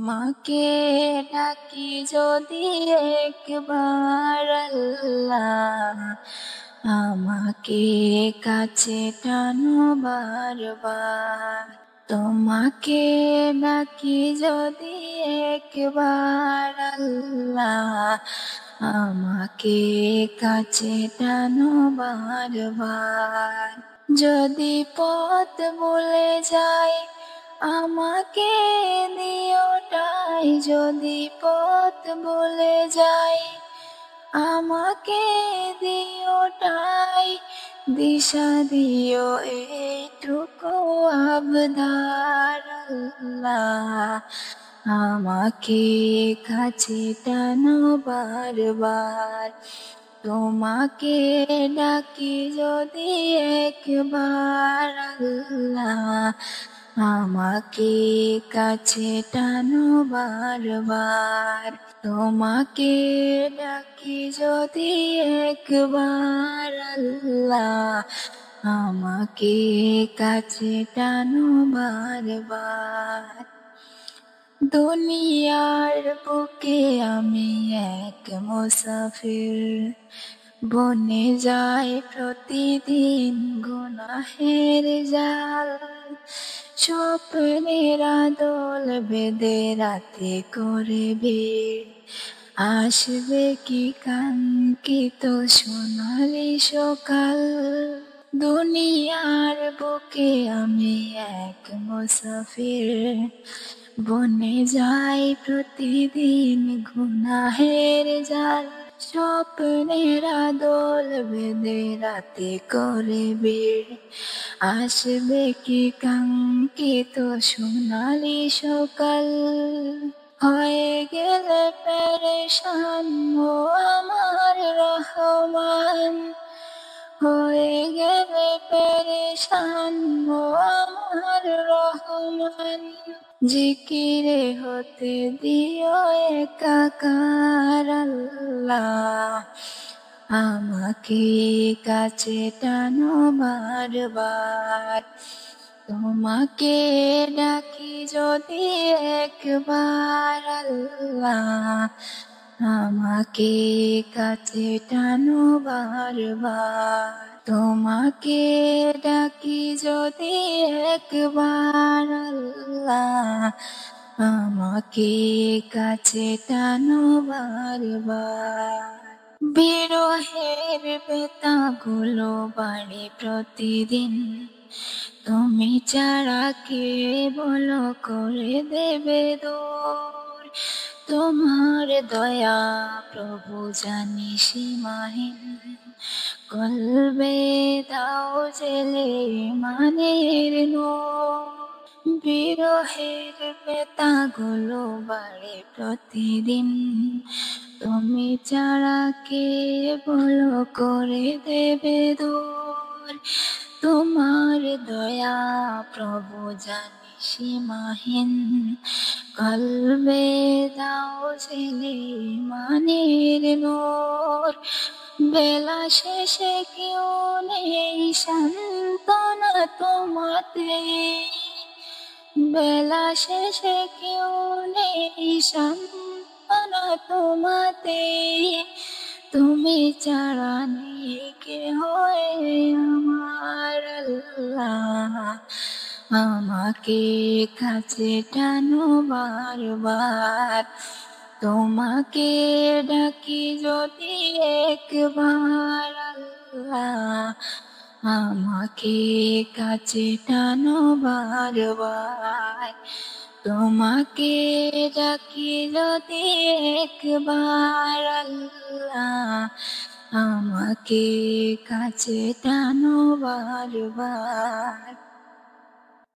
তোমাকে ডাকি যদি একবার আল্লাহ, আমাকে কাছে টানো বারবার। তোমাকে ডাকি যদি একবার আল্লাহ, আমাকে কাছে টানো বারবার। যদি পথ ভুলে যাই আমাকে দিওটাই, যদি পথ ভুলে যাই আমাকে দিওটাই, দিশা দিও এইটুকু আবদার আল্লাহ, আমাকে কাছে টানো বারবার। তোমাকে ডাকি যদি একবার আল্লাহ, আমাকে কাছে টানো বারবার। তোমাকে ডাকি যদি একবার আল্লাহ, আমাকে কাছে টানো বারবার। দুনিয়ার বুকে আমি এক মুসাফির, বনে যায় প্রতিদিন গুনাহের জাল। স্বপ্নের আদল বেঁধে রাতে করে ভিড়, আসবে কি কাঙ্ক্ষিত সোনালি সকাল। দুনিয়ার বুকে আমি এক মুসাফির, বনে যাই প্রতিদিন গুনাহের জাল। স্বপ্নের আদল বেঁধে রাতে করে ভিড়, আসবে কি কাঙ্ক্ষিত সোনালি সকাল। হয়ে গেলে পেরেশান ও আমার রহমান, হয়ে গেলে পেরেশান ও আমার রহমান। জিকিরে হতে দিও একাকার আল্লাহ, আমাকে কাছে টানো বারবার। তোমাকে ডাকি যদি একবার আল্লাহ, আমাকে কাছে টানো বারবার। তোমাকে ডাকি যদি একবার আল্লাহ, আমাকে কাছে টানো বারবার। বিরহের বেতাগুলো বাড়ে প্রতিদিন, তুমি ছাড়া কে বলো করে দেবে দূর। তোমার দয়া প্রভু জানি সীমাহীন, কলবে দাও জেলে মানের নূর। বিরহের বেতাগুলো বাড়ে প্রতিদিন, তুমি ছাড়া কে বলো করে দেবে দূর। তোমার দয়া প্রভু জানি সীমাহীন, কলবে দাও জেলে মানের নূর। বেলা শেষে কেউ নেই সান্ত্বনা তোমাতে, বেলা শেষে কেউ নেই সান্ত্বনা তোমাতে। তুমি ছাড়া নেই কেহ আমার আল্লাহ, আমাকে কাছে টানো বারবার। তোমাকে ডাকি যদি একবার আল্লাহ, আমাকে কাছে টানো বারবার। তোমাকে ডাকি যদি একবার আল্লাহ, আমাকে কাছে টানো বারবার।